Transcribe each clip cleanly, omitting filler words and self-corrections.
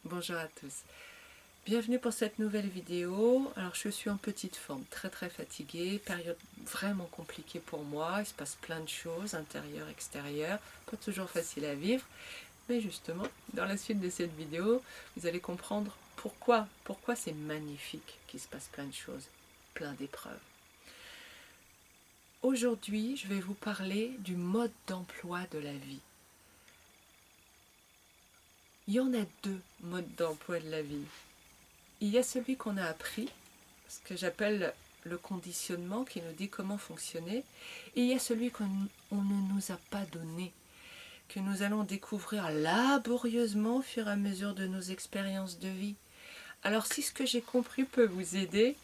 Bonjour à tous. Bienvenue pour cette nouvelle vidéo. Alors je suis en petite forme, très fatiguée, période vraiment compliquée pour moi. Il se passe plein de choses, intérieures, extérieures, pas toujours facile à vivre. Mais justement, dans la suite de cette vidéo, vous allez comprendre pourquoi c'est magnifique qu'il se passe plein de choses, plein d'épreuves. Aujourd'hui, je vais vous parler du mode d'emploi de la vie. Il y en a deux modes d'emploi de la vie. Il y a celui qu'on a appris, ce que j'appelle le conditionnement qui nous dit comment fonctionner, et il y a celui qu'on ne nous a pas donné, que nous allons découvrir laborieusement au fur et à mesure de nos expériences de vie. Alors si ce que j'ai compris peut vous aider,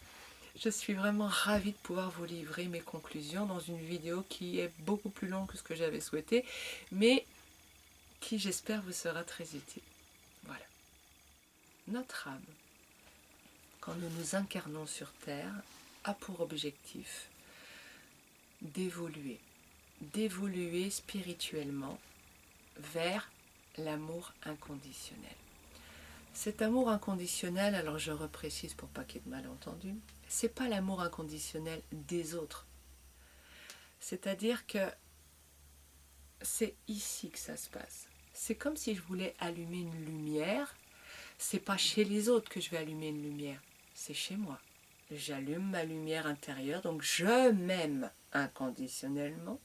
je suis vraiment ravie de pouvoir vous livrer mes conclusions dans une vidéo qui est beaucoup plus longue que ce que j'avais souhaité, mais qui j'espère vous sera très utile. Voilà. Notre âme, quand nous nous incarnons sur Terre, a pour objectif d'évoluer spirituellement vers l'amour inconditionnel. Cet amour inconditionnel, alors je reprécise pour pas qu'il y ait de malentendus, c'est pas l'amour inconditionnel des autres. C'est-à-dire que c'est ici que ça se passe. C'est comme si je voulais allumer une lumière. C'est pas chez les autres que je vais allumer une lumière, c'est chez moi. J'allume ma lumière intérieure, donc je m'aime inconditionnellement.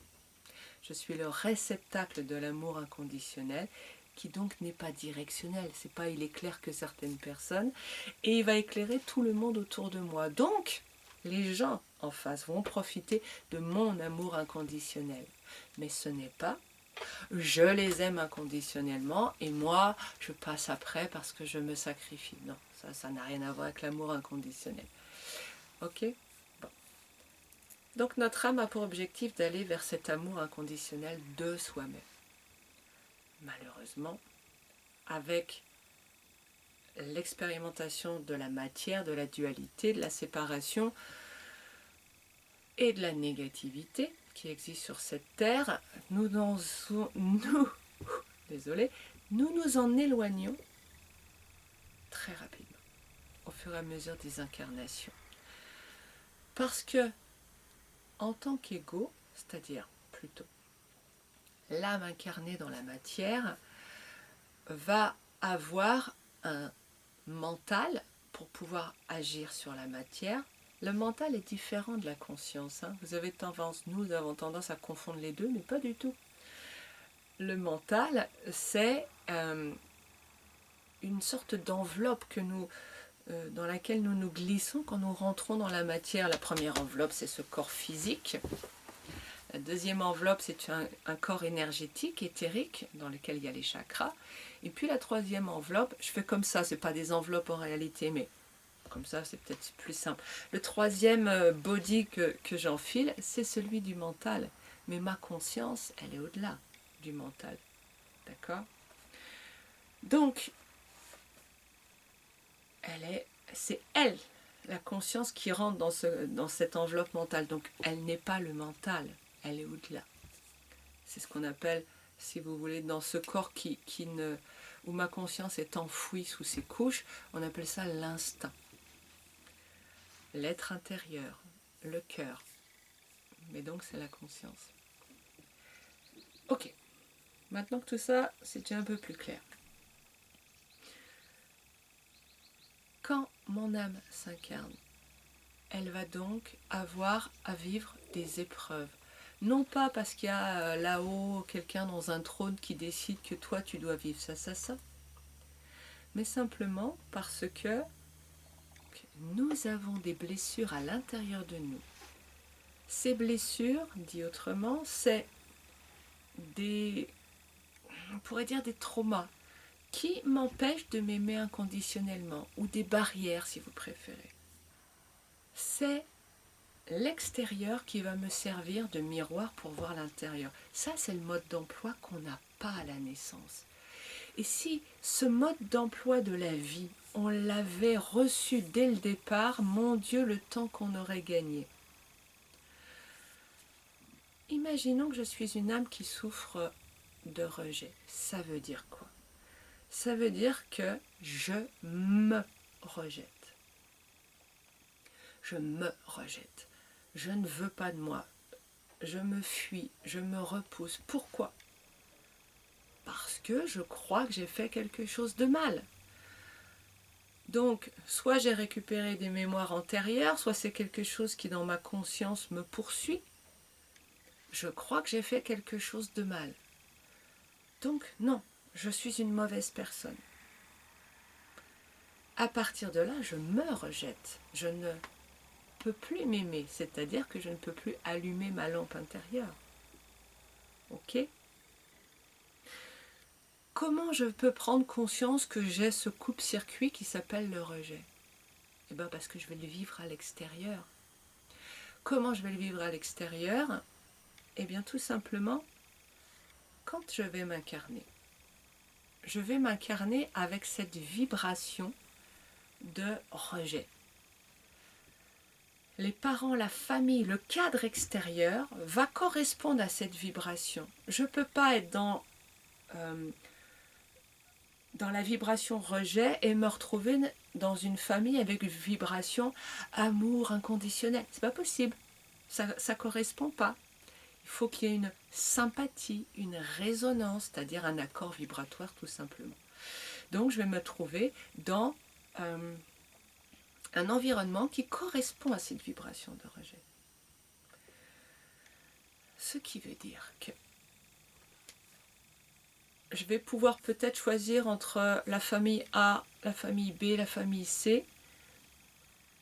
Je suis le réceptacle de l'amour inconditionnel, qui donc n'est pas directionnel. C'est pas il éclaire que certaines personnes, et il va éclairer tout le monde autour de moi. Donc, les gens en face vont profiter de mon amour inconditionnel. Mais ce n'est pas je les aime inconditionnellement et moi je passe après parce que je me sacrifie. Non, ça n'a rien à voir avec l'amour inconditionnel. Ok? Bon. Donc notre âme a pour objectif d'aller vers cet amour inconditionnel de soi-même. Malheureusement, avec l'expérimentation de la matière, de la dualité, de la séparation et de la négativité qui existe sur cette terre, nous nous en éloignons très rapidement au fur et à mesure des incarnations. Parce que, en tant qu'ego, c'est-à-dire plutôt l'âme incarnée dans la matière, va avoir un mental pour pouvoir agir sur la matière. Le mental est différent de la conscience. Nous avons tendance à confondre les deux, mais pas du tout. Le mental, c'est une sorte d'enveloppe dans laquelle nous nous glissons quand nous rentrons dans la matière. La première enveloppe, c'est ce corps physique. La deuxième enveloppe, c'est un corps énergétique, éthérique, dans lequel il y a les chakras. Et puis la troisième enveloppe, je fais comme ça, ce n'est pas des enveloppes en réalité, mais comme ça, c'est peut-être plus simple. Le troisième body que j'enfile, c'est celui du mental. Mais ma conscience, elle est au-delà du mental. D'accord? Donc, c'est elle, la conscience qui rentre dans cette enveloppe mentale. Donc elle n'est pas le mental, elle est au-delà. C'est ce qu'on appelle, si vous voulez, dans ce corps où ma conscience est enfouie sous ses couches, on appelle ça l'instinct. L'être intérieur, le cœur. Mais donc c'est la conscience. Ok, maintenant que tout ça, c'est déjà un peu plus clair. Quand mon âme s'incarne, elle va donc avoir à vivre des épreuves. Non pas parce qu'il y a là-haut quelqu'un dans un trône qui décide que toi tu dois vivre ça, mais simplement parce que nous avons des blessures à l'intérieur de nous. Ces blessures, dit autrement, c'est on pourrait dire des traumas qui m'empêchent de m'aimer inconditionnellement, ou des barrières si vous préférez. C'est l'extérieur qui va me servir de miroir pour voir l'intérieur. Ça, c'est le mode d'emploi qu'on n'a pas à la naissance. Et si ce mode d'emploi de la vie, on l'avait reçu dès le départ, mon Dieu, le temps qu'on aurait gagné. Imaginons que je suis une âme qui souffre de rejet. Ça veut dire quoi? Ça veut dire que je me rejette. Je me rejette. Je ne veux pas de moi. Je me fuis, je me repousse. Pourquoi? Parce que je crois que j'ai fait quelque chose de mal. Donc, soit j'ai récupéré des mémoires antérieures, soit c'est quelque chose qui dans ma conscience me poursuit. Je crois que j'ai fait quelque chose de mal. Donc, non, je suis une mauvaise personne. À partir de là, je me rejette. Je ne peux plus m'aimer, c'est-à-dire que je ne peux plus allumer ma lampe intérieure. Ok? Comment je peux prendre conscience que j'ai ce coupe-circuit qui s'appelle le rejet? Eh bien parce que je vais le vivre à l'extérieur. Comment je vais le vivre à l'extérieur? Eh bien tout simplement, quand je vais m'incarner. Je vais m'incarner avec cette vibration de rejet. Les parents, la famille, le cadre extérieur va correspondre à cette vibration. Je ne peux pas être dans la vibration rejet et me retrouver dans une famille avec une vibration amour inconditionnel. C'est pas possible. Ça ne correspond pas. Il faut qu'il y ait une sympathie, une résonance, c'est-à-dire un accord vibratoire tout simplement. Donc je vais me trouver dans un environnement qui correspond à cette vibration de rejet. Ce qui veut dire que je vais pouvoir peut-être choisir entre la famille A, la famille B, la famille C.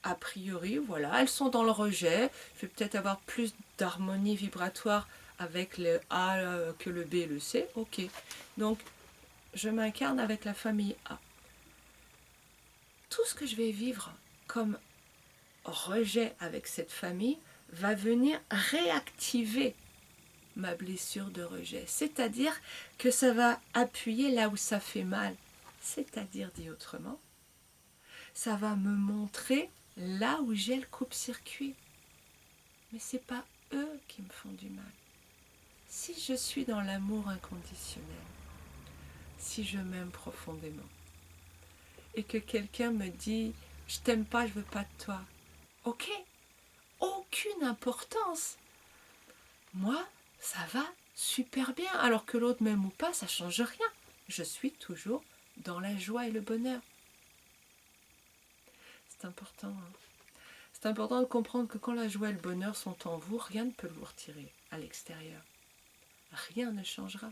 A priori, voilà, elles sont dans le rejet. Je vais peut-être avoir plus d'harmonie vibratoire avec le A que le B et le C. Ok, donc je m'incarne avec la famille A. Tout ce que je vais vivre comme rejet avec cette famille va venir réactiver ma blessure de rejet. C'est-à-dire que ça va appuyer là où ça fait mal. C'est-à-dire, dit autrement, ça va me montrer là où j'ai le coupe-circuit. Mais ce n'est pas eux qui me font du mal. Si je suis dans l'amour inconditionnel, si je m'aime profondément, et que quelqu'un me dit « je t'aime pas, je veux pas de toi », ok, aucune importance. Moi, ça va super bien, alors que l'autre m'aime ou pas, ça ne change rien. Je suis toujours dans la joie et le bonheur. C'est important. Hein. C'est important de comprendre que quand la joie et le bonheur sont en vous, rien ne peut vous retirer à l'extérieur. Rien ne changera.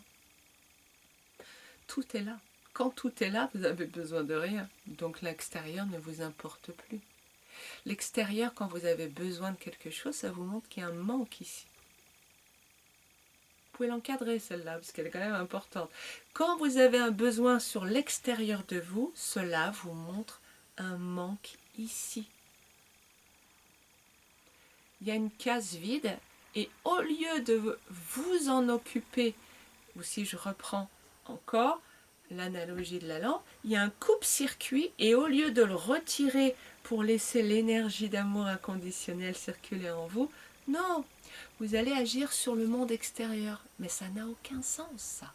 Tout est là. Quand tout est là, vous avez besoin de rien. Donc l'extérieur ne vous importe plus. L'extérieur, quand vous avez besoin de quelque chose, ça vous montre qu'il y a un manque ici. Vous pouvez l'encadrer celle-là, parce qu'elle est quand même importante. Quand vous avez un besoin sur l'extérieur de vous, cela vous montre un manque ici. Il y a une case vide, et au lieu de vous en occuper, ou si je reprends encore l'analogie de la lampe, il y a un coupe-circuit, et au lieu de le retirer pour laisser l'énergie d'amour inconditionnel circuler en vous, non, vous allez agir sur le monde extérieur. Mais ça n'a aucun sens, ça.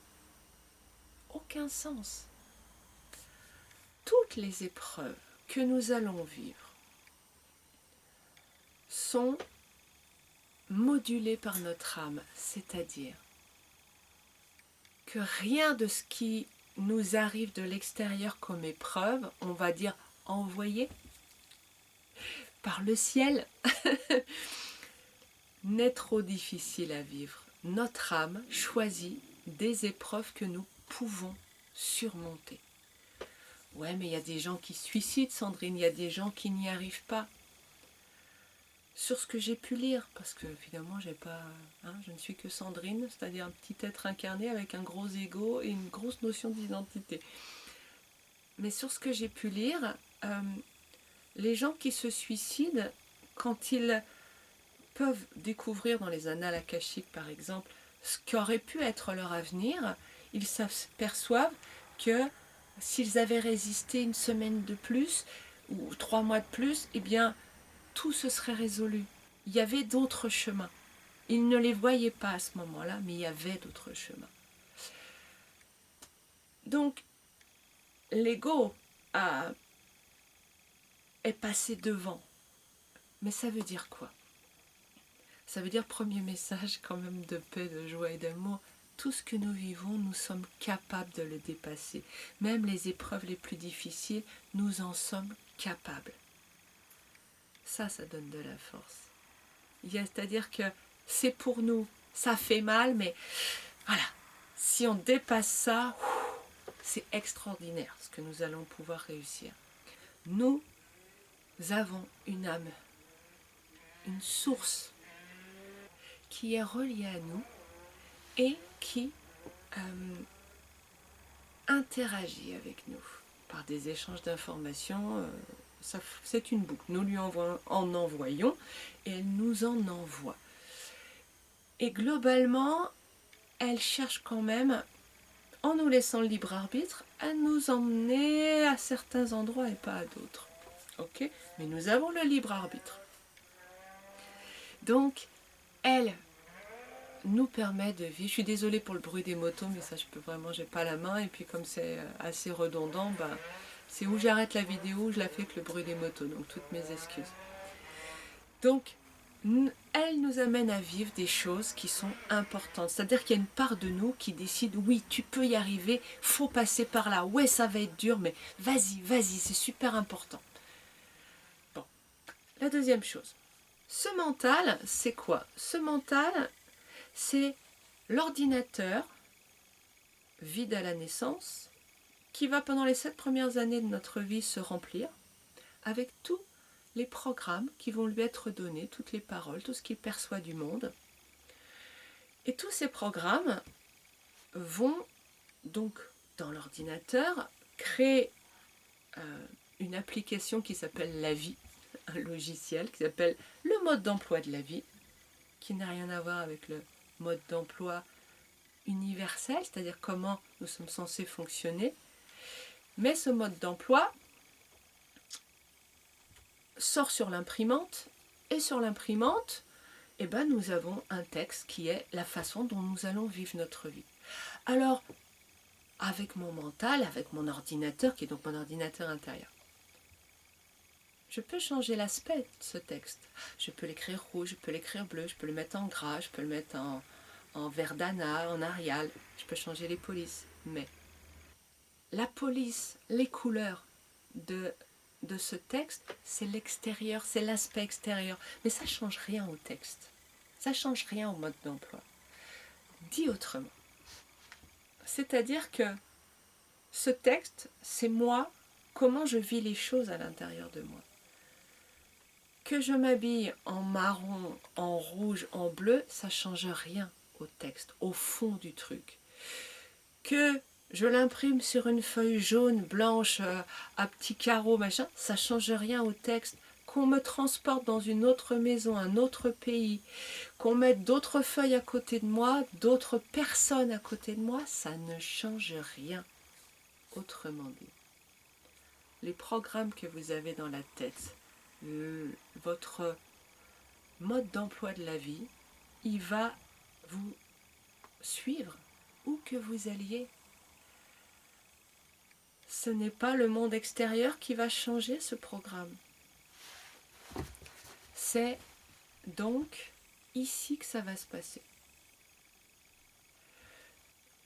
Aucun sens. Toutes les épreuves que nous allons vivre sont modulées par notre âme, c'est-à-dire que rien de ce qui nous arrive de l'extérieur comme épreuve, on va dire envoyé par le ciel, n'est trop difficile à vivre. Notre âme choisit des épreuves que nous pouvons surmonter. Ouais, mais il y a des gens qui se suicident, Sandrine, il y a des gens qui n'y arrivent pas. Sur ce que j'ai pu lire, parce que finalement je ne suis que Sandrine, c'est-à-dire un petit être incarné avec un gros ego et une grosse notion d'identité. Mais sur ce que j'ai pu lire, les gens qui se suicident, quand ils peuvent découvrir dans les annales akashiques par exemple, ce qu'aurait pu être leur avenir, ils s'aperçoivent que s'ils avaient résisté une semaine de plus ou 3 mois de plus, eh bien tout se serait résolu. Il y avait d'autres chemins. Ils ne les voyaient pas à ce moment-là, mais il y avait d'autres chemins. Donc, l'ego est passé devant. Mais ça veut dire quoi? Ça veut dire, premier message quand même de paix, de joie et d'amour, tout ce que nous vivons, nous sommes capables de le dépasser. Même les épreuves les plus difficiles, nous en sommes capables. Ça donne de la force. C'est-à-dire que c'est pour nous, ça fait mal, mais voilà, si on dépasse ça, c'est extraordinaire ce que nous allons pouvoir réussir. Nous avons une âme, une source qui est reliée à nous et qui interagit avec nous par des échanges d'informations. C'est une boucle. Nous lui en envoyons et elle nous en envoie. Et globalement, elle cherche quand même, en nous laissant le libre arbitre, à nous emmener à certains endroits et pas à d'autres. Ok? Mais nous avons le libre arbitre. Donc, elle nous permet de vivre. Je suis désolée pour le bruit des motos, mais ça, j'ai pas la main. Et puis, comme c'est assez redondant, c'est où j'arrête la vidéo, où je la fais que le bruit des motos. Donc, toutes mes excuses. Donc, elle nous amène à vivre des choses qui sont importantes. C'est-à-dire qu'il y a une part de nous qui décide, oui, tu peux y arriver, faut passer par là. Ouais, ça va être dur, mais vas-y, c'est super important. Bon, la deuxième chose. Ce mental, c'est quoi? Ce mental, c'est l'ordinateur vide à la naissance qui va pendant les 7 premières années de notre vie se remplir avec tous les programmes qui vont lui être donnés, toutes les paroles, tout ce qu'il perçoit du monde. Et tous ces programmes vont donc dans l'ordinateur créer une application qui s'appelle la vie, un logiciel qui s'appelle le mode d'emploi de la vie, qui n'a rien à voir avec le mode d'emploi universel, c'est-à-dire comment nous sommes censés fonctionner. Mais ce mode d'emploi sort sur l'imprimante, et sur l'imprimante, nous avons un texte qui est la façon dont nous allons vivre notre vie. Alors, avec mon mental, avec mon ordinateur, qui est donc mon ordinateur intérieur, je peux changer l'aspect de ce texte. Je peux l'écrire rouge, je peux l'écrire bleu, je peux le mettre en gras, je peux le mettre en verdana, en Arial, je peux changer les polices. Mais la police, les couleurs de ce texte, c'est l'extérieur, c'est l'aspect extérieur. Mais ça ne change rien au texte. Ça ne change rien au mode d'emploi. Dit autrement. C'est-à-dire que ce texte, c'est moi, comment je vis les choses à l'intérieur de moi. Que je m'habille en marron, en rouge, en bleu, ça ne change rien au texte, au fond du truc. Que je l'imprime sur une feuille jaune, blanche, à petits carreaux, machin, ça ne change rien au texte. Qu'on me transporte dans une autre maison, un autre pays, qu'on mette d'autres feuilles à côté de moi, d'autres personnes à côté de moi, ça ne change rien. Autrement dit, les programmes que vous avez dans la tête, votre mode d'emploi de la vie, il va vous suivre où que vous alliez. Ce n'est pas le monde extérieur qui va changer ce programme. C'est donc ici que ça va se passer.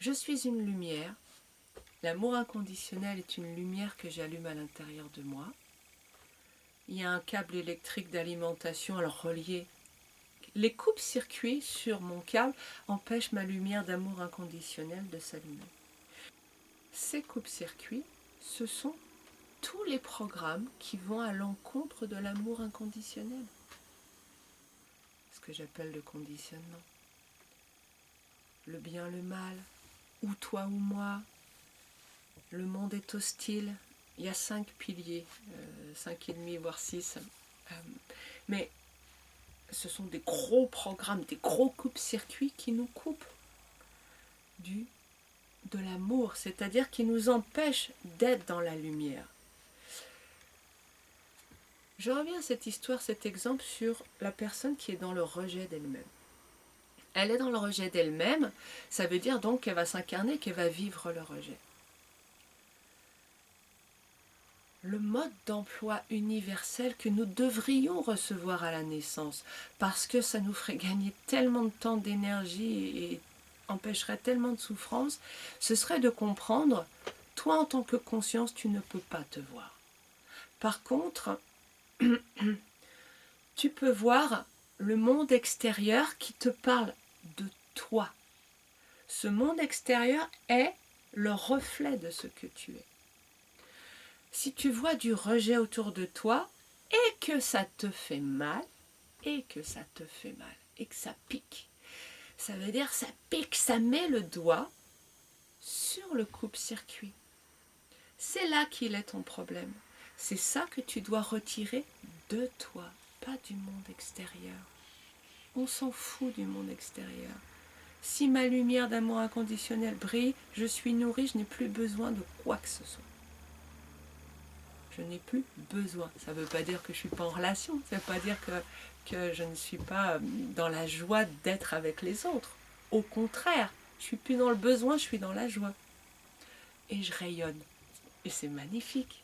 Je suis une lumière. L'amour inconditionnel est une lumière que j'allume à l'intérieur de moi. Il y a un câble électrique d'alimentation, alors relié. Les coupes-circuits sur mon câble empêchent ma lumière d'amour inconditionnel de s'allumer. Ces coupes-circuits, ce sont tous les programmes qui vont à l'encontre de l'amour inconditionnel. Ce que j'appelle le conditionnement. Le bien, le mal, ou toi ou moi. Le monde est hostile. Il y a 5 piliers, 5 et demi, voire 6. Mais ce sont des gros programmes, des gros coupes-circuits qui nous coupent de l'amour, c'est-à-dire qui nous empêchent d'être dans la lumière. Je reviens à cette histoire, cet exemple sur la personne qui est dans le rejet d'elle-même. Elle est dans le rejet d'elle-même, ça veut dire donc qu'elle va s'incarner, qu'elle va vivre le rejet. le mode d'emploi universel que nous devrions recevoir à la naissance, parce que ça nous ferait gagner tellement de temps, d'énergie et empêcherait tellement de souffrance, ce serait de comprendre, toi en tant que conscience, tu ne peux pas te voir. Par contre, tu peux voir le monde extérieur qui te parle de toi. Ce monde extérieur est le reflet de ce que tu es. Si tu vois du rejet autour de toi et que ça te fait mal, et que ça pique, ça veut dire ça pique, ça met le doigt sur le coupe-circuit. C'est là qu'il est ton problème. C'est ça que tu dois retirer de toi, pas du monde extérieur. On s'en fout du monde extérieur. Si ma lumière d'amour inconditionnel brille, je suis nourrie, je n'ai plus besoin de quoi que ce soit. Je n'ai plus besoin. Ça ne veut pas dire que je ne suis pas en relation, ça ne veut pas dire que je ne suis pas dans la joie d'être avec les autres. Au contraire, je ne suis plus dans le besoin, je suis dans la joie. Et je rayonne. Et c'est magnifique.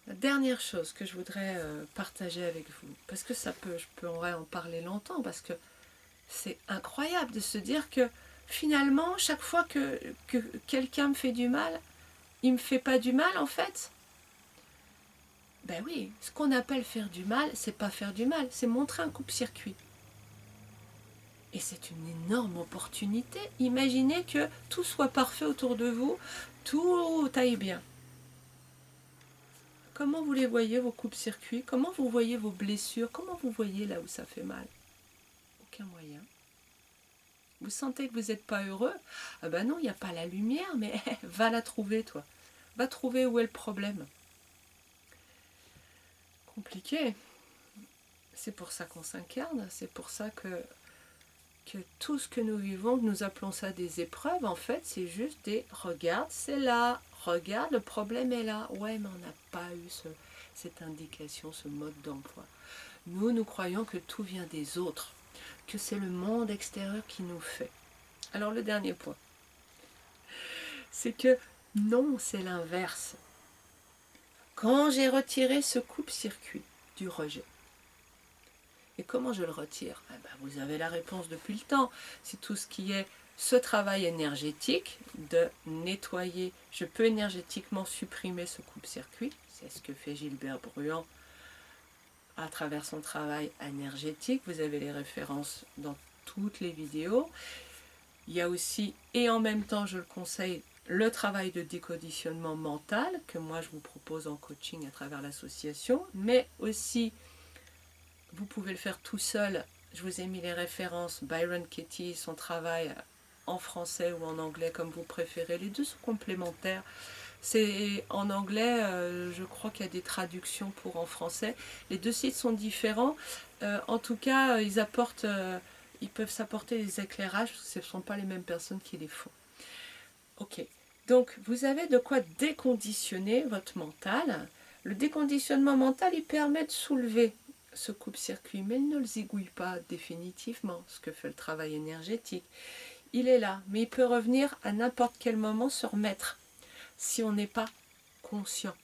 La dernière chose que je voudrais partager avec vous, parce que je pourrais en parler longtemps, parce que c'est incroyable de se dire que finalement, chaque fois que quelqu'un me fait du mal, il ne me fait pas du mal en fait. Ben oui, ce qu'on appelle faire du mal, c'est pas faire du mal, c'est montrer un coupe-circuit. Et c'est une énorme opportunité. Imaginez que tout soit parfait autour de vous, tout aille bien. Comment vous les voyez, vos coupes-circuits? Comment vous voyez vos blessures? Comment vous voyez là où ça fait mal? Aucun moyen. Vous sentez que vous n'êtes pas heureux? Ah ben non, il n'y a pas la lumière, mais va la trouver, toi. Va trouver où est le problème. Compliqué. C'est pour ça qu'on s'incarne, c'est pour ça que tout ce que nous vivons, nous appelons ça des épreuves, en fait, c'est juste des regarde, c'est là, regarde, le problème est là. Ouais, mais on n'a pas eu cette indication, ce mode d'emploi. Nous croyons que tout vient des autres, que c'est le monde extérieur qui nous fait. Alors le dernier point, c'est que non, c'est l'inverse. Quand j'ai retiré ce coupe-circuit du rejet, et comment je le retire? Vous avez la réponse depuis le temps. C'est tout ce qui est ce travail énergétique de nettoyer. Je peux énergétiquement supprimer ce coupe-circuit. C'est ce que fait Gilbert Bruant à travers son travail énergétique. Vous avez les références dans toutes les vidéos. Il y a aussi, et en même temps je le conseille, le travail de déconditionnement mental que moi je vous propose en coaching à travers l'association, mais aussi vous pouvez le faire tout seul. Je vous ai mis les références, Byron Katie, son travail en français ou en anglais comme vous préférez. Les deux sont complémentaires. C'est en anglais, je crois qu'il y a des traductions pour en français. Les deux sites sont différents. En tout cas, ils peuvent s'apporter des éclairages parce que ce ne sont pas les mêmes personnes qui les font. Ok, donc vous avez de quoi déconditionner votre mental. Le déconditionnement mental, il permet de soulever ce coupe-circuit, mais il ne le zigouille pas définitivement, ce que fait le travail énergétique. Il est là, mais il peut revenir à n'importe quel moment se remettre, si on n'est pas conscient.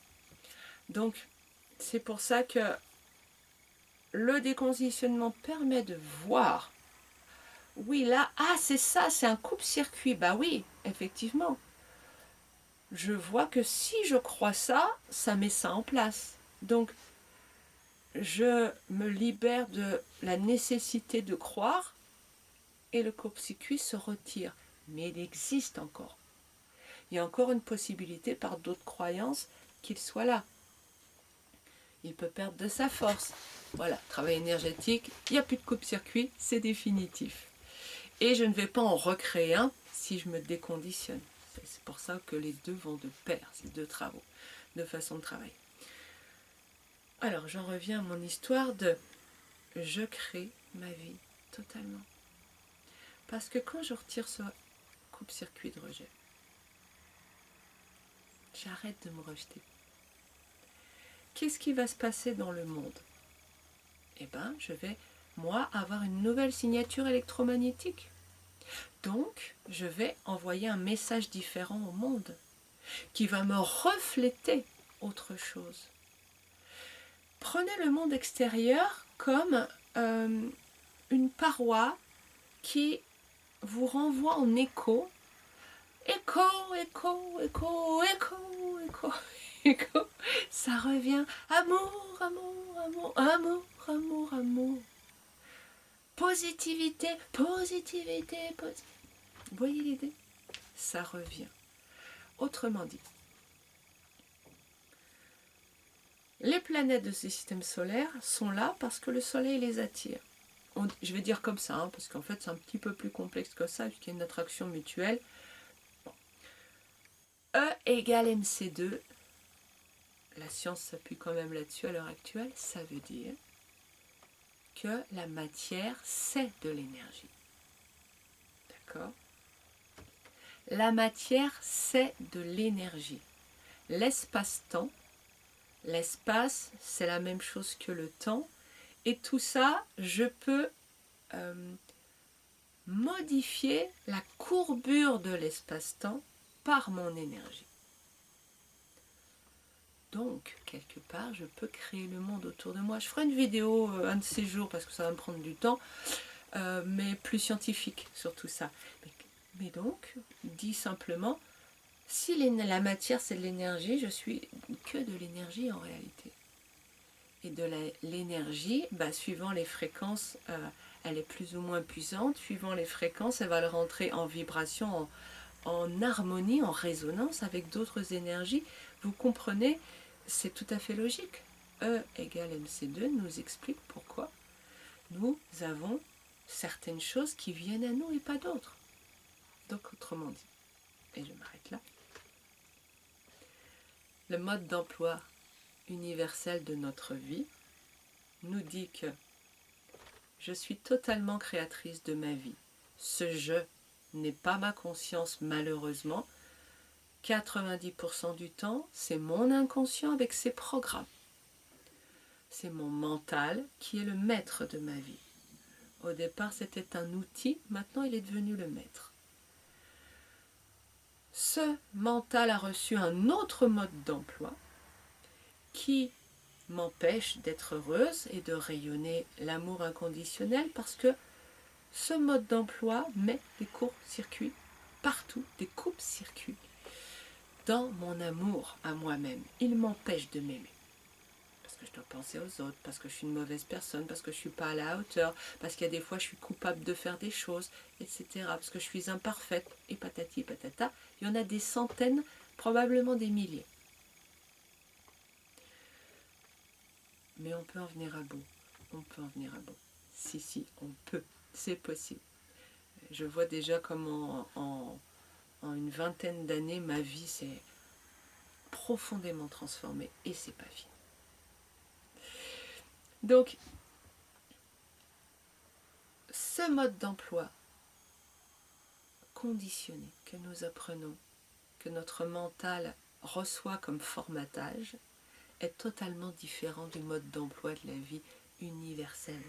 Donc, c'est pour ça que le déconditionnement permet de voir. Oui, là, c'est ça, c'est un coupe-circuit. Bah oui, effectivement. Je vois que si je crois ça, ça met ça en place. Donc, je me libère de la nécessité de croire et le coupe-circuit se retire. Mais il existe encore. Il y a encore une possibilité par d'autres croyances qu'il soit là. Il peut perdre de sa force. Voilà, travail énergétique, il n'y a plus de coupe-circuit, c'est définitif. Et je ne vais pas en recréer un si je me déconditionne. C'est pour ça que les deux vont de pair, ces deux travaux, de façon de travailler. Alors, j'en reviens à mon histoire de je crée ma vie totalement. Parce que quand je retire ce coupe-circuit de rejet, j'arrête de me rejeter. Qu'est-ce qui va se passer dans le monde? Eh bien, je vais, moi, avoir une nouvelle signature électromagnétique. Donc, je vais envoyer un message différent au monde. qui va me refléter autre chose. Prenez le monde extérieur comme une paroi qui vous renvoie en écho. Écho, écho, écho, écho, écho, écho. Ça revient. Amour, amour, amour, amour, amour, amour. Positivité, positivité, positivité. Vous voyez l'idée? Ça revient. Autrement dit, les planètes de ce système solaire sont là parce que le soleil les attire. Je vais dire comme ça, hein, parce qu'en fait c'est un petit peu plus complexe que ça, puisqu'il y a une attraction mutuelle. Bon. E égale mc2, la science s'appuie quand même là-dessus à l'heure actuelle, ça veut dire que la matière c'est de l'énergie. D'accord? La matière c'est de l'énergie. L'espace-temps, l'espace c'est la même chose que le temps, et tout ça, je peux modifier la courbure de l'espace-temps par mon énergie. Donc, quelque part, je peux créer le monde autour de moi. Je ferai une vidéo un de ces jours, parce que ça va me prendre du temps, mais plus scientifique sur tout ça. Mais donc, dit simplement, si la matière c'est de l'énergie, je suis que de l'énergie en réalité. Et de l'énergie, suivant les fréquences, elle est plus ou moins puissante. Suivant les fréquences, elle va le rentrer en vibration, en harmonie, en résonance avec d'autres énergies. Vous comprenez, c'est tout à fait logique. E égale mc2 nous explique pourquoi nous avons certaines choses qui viennent à nous et pas d'autres. Donc autrement dit, et je m'arrête là, le mode d'emploi universel de notre vie nous dit que je suis totalement créatrice de ma vie. Ce je n'est pas ma conscience malheureusement. 90% du temps, c'est mon inconscient avec ses programmes. C'est mon mental qui est le maître de ma vie. Au départ, c'était un outil, maintenant il est devenu le maître. Ce mental a reçu un autre mode d'emploi qui m'empêche d'être heureuse et de rayonner l'amour inconditionnel parce que ce mode d'emploi met des courts-circuits partout, des coupes-circuits dans mon amour à moi-même. Il m'empêche de m'aimer. Parce que je dois penser aux autres, parce que je suis une mauvaise personne, parce que je ne suis pas à la hauteur, parce qu'il y a des fois je suis coupable de faire des choses, etc. Parce que je suis imparfaite, et patati et patata. Il y en a des centaines, probablement des milliers. Mais on peut en venir à bout. On peut en venir à bout. Si, on peut. C'est possible. Je vois déjà comment en une vingtaine d'années, ma vie s'est profondément transformée et c'est pas fini. Donc, ce mode d'emploi conditionné que nous apprenons, que notre mental reçoit comme formatage, est totalement différent du mode d'emploi de la vie universelle,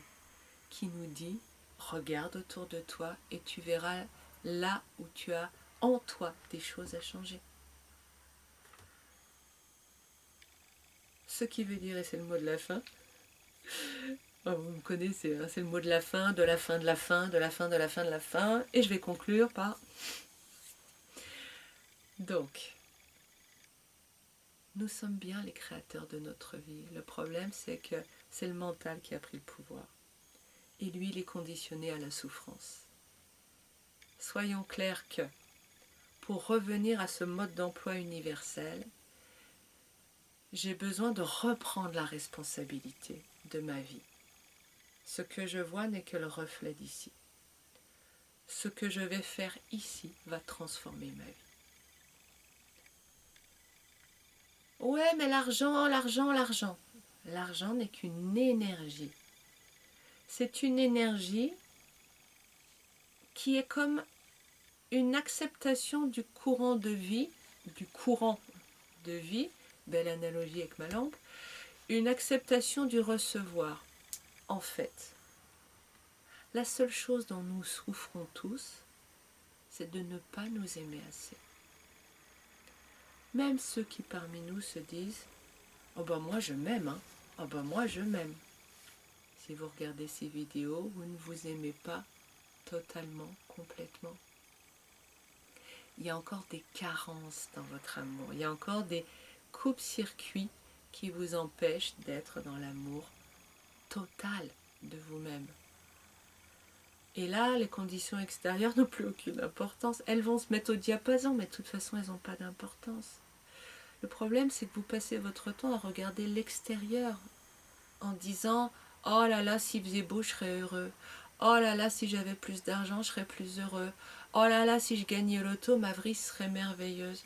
qui nous dit « Regarde autour de toi et tu verras là où tu as en toi des choses à changer. » Ce qui veut dire, et c'est le mot de la fin, oh, vous me connaissez, hein, c'est le mot de la fin, de la fin, de la fin, de la fin, de la fin, de la fin, et je vais conclure par... Donc, nous sommes bien les créateurs de notre vie. Le problème, c'est que c'est le mental qui a pris le pouvoir. Et lui, il est conditionné à la souffrance. Soyons clairs que, pour revenir à ce mode d'emploi universel, j'ai besoin de reprendre la responsabilité de ma vie. Ce que je vois n'est que le reflet d'ici. Ce que je vais faire ici va transformer ma vie. Ouais, mais l'argent, l'argent, l'argent. L'argent n'est qu'une énergie. C'est une énergie qui est comme une acceptation du courant de vie, belle analogie avec ma lampe, une acceptation du recevoir. En fait, la seule chose dont nous souffrons tous, c'est de ne pas nous aimer assez. Même ceux qui parmi nous se disent « Oh ben moi je m'aime, hein. Oh ben moi je m'aime ». Si vous regardez ces vidéos, vous ne vous aimez pas totalement, complètement. Il y a encore des carences dans votre amour. Il y a encore des coupes-circuits qui vous empêchent d'être dans l'amour total de vous-même. Et là, les conditions extérieures n'ont plus aucune importance. Elles vont se mettre au diapason, mais de toute façon, elles n'ont pas d'importance. Le problème, c'est que vous passez votre temps à regarder l'extérieur en disant « Oh là là, s'il faisait beau, je serais heureux. Oh là là, si j'avais plus d'argent, je serais plus heureux. Oh là là, si je gagnais l'auto, ma vie serait merveilleuse. »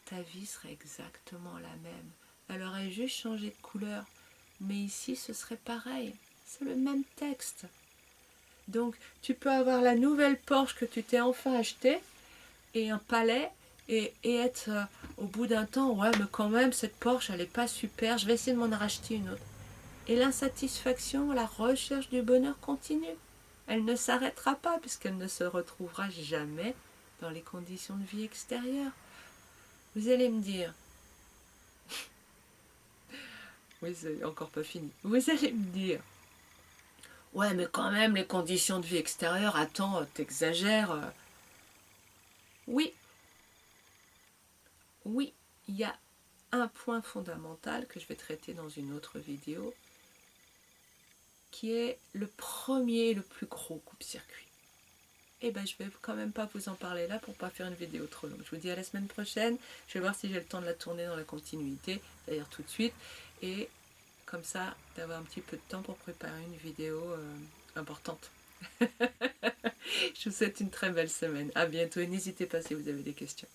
Ta vie serait exactement la même. Elle aurait juste changé de couleur. Mais ici, ce serait pareil. C'est le même texte. Donc, tu peux avoir la nouvelle Porsche que tu t'es enfin achetée et un palais et être au bout d'un temps, ouais, mais quand même, cette Porsche, elle n'est pas super, je vais essayer de m'en racheter une autre. Et l'insatisfaction, la recherche du bonheur continue. Elle ne s'arrêtera pas puisqu'elle ne se retrouvera jamais dans les conditions de vie extérieures. Vous allez me dire, oui, c'est encore pas fini, vous allez me dire, ouais, mais quand même, les conditions de vie extérieures, attends, t'exagères. Oui, oui, il y a un point fondamental que je vais traiter dans une autre vidéo, qui est le premier et le plus gros coupe-circuit. Et ben je vais quand même pas vous en parler là pour pas faire une vidéo trop longue. Je vous dis à la semaine prochaine, je vais voir si j'ai le temps de la tourner dans la continuité, d'ailleurs tout de suite, et comme ça d'avoir un petit peu de temps pour préparer une vidéo importante. Je vous souhaite une très belle semaine, à bientôt et n'hésitez pas si vous avez des questions.